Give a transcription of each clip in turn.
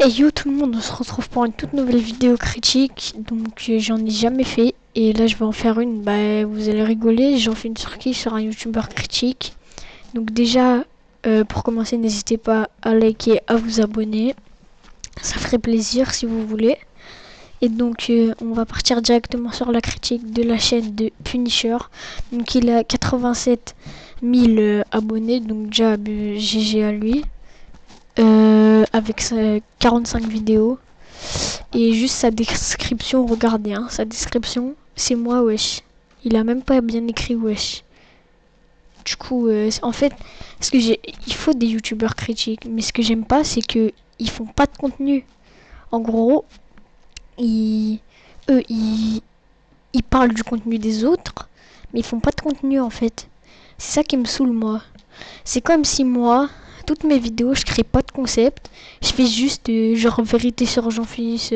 Et yo tout le monde, on se retrouve pour une toute nouvelle vidéo critique. Donc j'en ai jamais fait et là je vais en faire une. Bah vous allez rigoler, j'en fais une sur qui? Sur un youtubeur critique. Donc déjà pour commencer, n'hésitez pas à liker, à vous abonner. Ça ferait plaisir si vous voulez. Et donc on va partir directement sur la critique de la chaîne de Punisher. Donc il a 87 000 abonnés, donc déjà GG à lui. Avec 45 vidéos. Et juste sa description, regardez, hein, sa description, c'est moi, wesh. Il a même pas bien écrit wesh. Du coup, en fait, il faut des youtubeurs critiques, mais ce que j'aime pas, c'est que ils font pas de contenu. En gros, eux, ils parlent du contenu des autres, mais ils font pas de contenu en fait. C'est ça qui me saoule, moi. C'est comme si moi, toutes mes vidéos, je crée pas de concept. Je fais juste genre vérité sur Jean-Fils,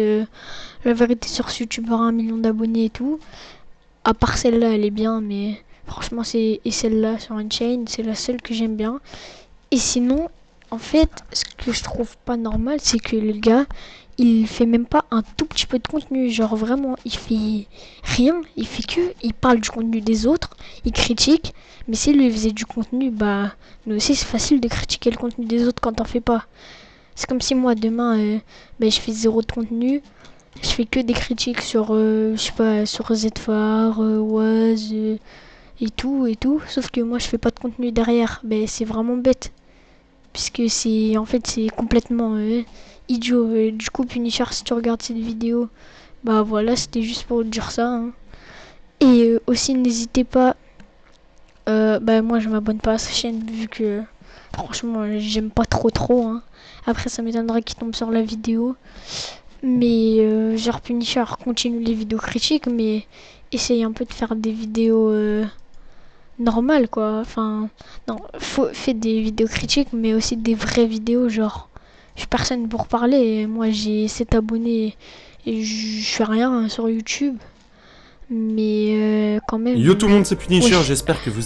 la vérité sur ce youtubeur 1 million d'abonnés et tout. À part celle-là, elle est bien, mais franchement, et celle-là sur Unchained, c'est la seule que j'aime bien. Et sinon, en fait, ce que je trouve pas normal, c'est que le gars, il fait même pas un tout petit peu de contenu. Genre vraiment, il fait rien. Il parle du contenu des autres, il critique. Mais s'il lui faisait du contenu, bah, nous aussi c'est facile de critiquer le contenu des autres quand t'en fais pas. C'est comme si moi demain, bah, je fais zéro de contenu. Je fais que des critiques sur, je sais pas, sur Zfar, Waz et tout. Sauf que moi je fais pas de contenu derrière. Bah, c'est vraiment bête. Puisque c'est complètement idiot. Du coup, Punisher, si tu regardes cette vidéo, bah voilà, c'était juste pour te dire ça. Hein. Et aussi, n'hésitez pas. Bah moi, je m'abonne pas à sa chaîne vu que franchement, j'aime pas trop. Hein. Après, ça m'étonnerait qu'il tombe sur la vidéo. Mais genre Punisher continue les vidéos critiques, mais essaye un peu de faire des vidéos normales quoi. Enfin, non, fait des vidéos critiques, mais aussi des vraies vidéos. Genre, je suis personne pour parler. Et moi, j'ai 7 abonnés et je fais rien sur YouTube. Mais quand même. Yo tout le monde, c'est Punisher, Ouais. j'espère que vous...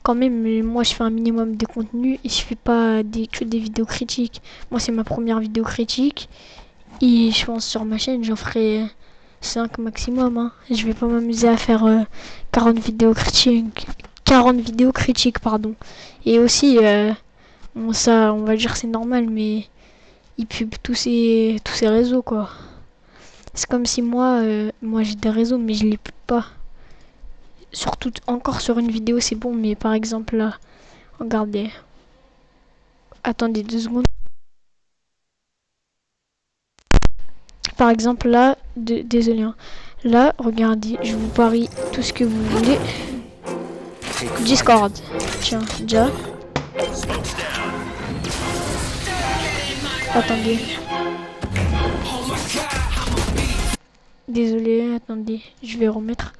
Quand même, moi je fais un minimum de contenu et je fais pas que des vidéos critiques. Moi, c'est ma première vidéo critique. Et je pense sur ma chaîne, j'en ferai 5 maximum. Hein. Je vais pas m'amuser à faire 40 vidéos critiques. 40 vidéos critiques, pardon. Et aussi, bon, ça, on va dire c'est normal, mais il pub tous ces réseaux, quoi. C'est comme si moi j'ai des réseaux, mais je les pub pas. Surtout, encore sur une vidéo, c'est bon, mais par exemple là, regardez. Attendez 2 secondes. Par exemple là, désolé. Hein. Là, regardez, je vous parie tout ce que vous voulez. Discord. Tiens, déjà. Attendez. Désolé, attendez, je vais remettre.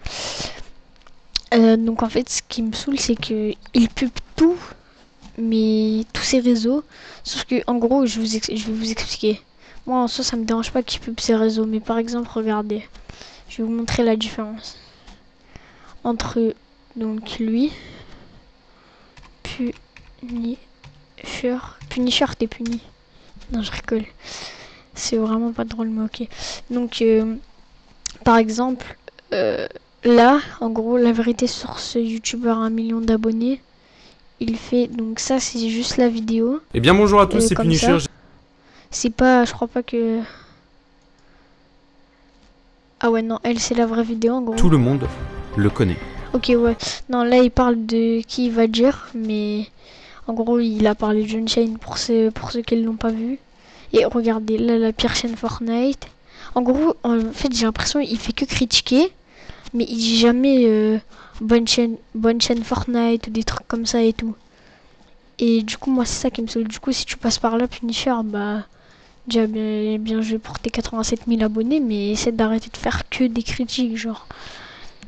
Donc en fait, ce qui me saoule, c'est que il pub tout, mais tous ces réseaux. Sauf que en gros, je vais vous expliquer. Moi, en soi, ça me dérange pas qu'il pub ces réseaux, mais par exemple, regardez, je vais vous montrer la différence entre donc lui, Punisher, t'es puni. Non, je rigole. C'est vraiment pas drôle, mais ok. Donc, par exemple, là, en gros, la vérité sur ce youtubeur à 1 million d'abonnés, il fait. Donc, ça, c'est juste la vidéo. Eh bien bonjour à tous, c'est Punisher. C'est pas. Je crois pas que. Ah ouais, non, elle, c'est la vraie vidéo en gros. Tout le monde le connaît. Ok, ouais. Non, là, il parle de qui il va dire, mais. En gros, il a parlé de Unchained pour ceux qui ne l'ont pas vu. Et regardez, là, la pire chaîne Fortnite. En gros, en fait, j'ai l'impression qu'il fait que critiquer, mais il dit jamais bonne chaîne Fortnite ou des trucs comme ça et tout. Et du coup, moi, c'est ça qui me saoule. Du coup, si tu passes par là, Punisher, bah, déjà bien joué pour tes 87 000 abonnés, mais essaie d'arrêter de faire que des critiques, genre.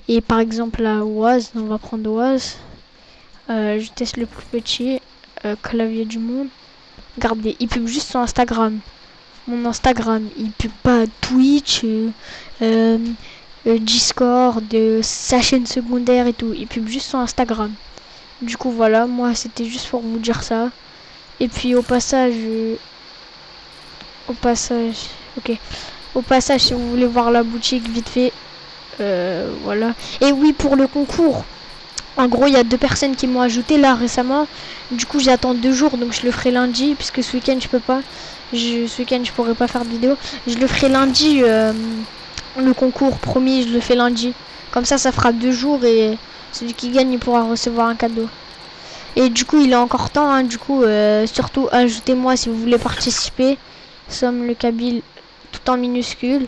Et par exemple, là, Oaz, on va prendre Oaz. Je teste le plus petit clavier du monde. Regardez, il pub juste sur Instagram. Mon Instagram, il pub pas Twitch, Discord, sa chaîne secondaire et tout. Il pub juste sur Instagram. Du coup, voilà, moi c'était juste pour vous dire ça. Et puis au passage, Au passage, ok. Au passage, si vous voulez voir la boutique vite fait, voilà. Et oui, pour le concours, en gros, il y a 2 personnes qui m'ont ajouté là récemment. Du coup, j'attends 2 jours, donc je le ferai lundi, puisque ce week-end je peux pas. Ce week-end je pourrai pas faire de vidéo. Je le ferai lundi, le concours, promis, je le fais lundi. Comme ça fera 2 jours et celui qui gagne il pourra recevoir un cadeau. Et du coup, il est encore temps, hein, du coup, surtout ajoutez-moi si vous voulez participer. Somme le Kabyle, tout en minuscule.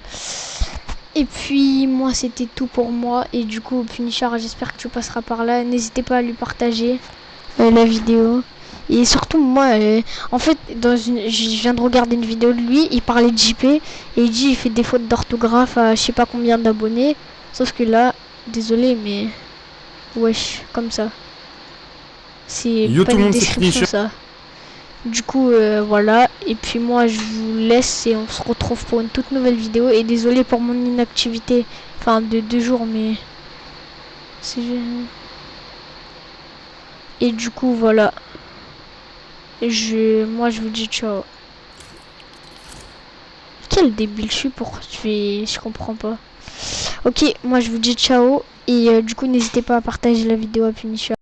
Et puis, moi, c'était tout pour moi. Et du coup, Punisher, j'espère que tu passeras par là. N'hésitez pas à lui partager la vidéo. Et surtout, moi, en fait, je viens de regarder une vidéo de lui. Il parlait de JP. Et il dit il fait des fautes d'orthographe à je sais pas combien d'abonnés. Sauf que là, désolé, mais... wesh, comme ça. C'est pas une description ça. Du coup voilà. Et puis moi je vous laisse et on se retrouve pour une toute nouvelle vidéo. Et désolé pour mon inactivité. Enfin de 2 jours mais... Et du coup voilà. Moi je vous dis ciao. Quel débile je suis pour... Je comprends pas. Ok, moi je vous dis ciao. Et du coup n'hésitez pas à partager la vidéo à Punisher.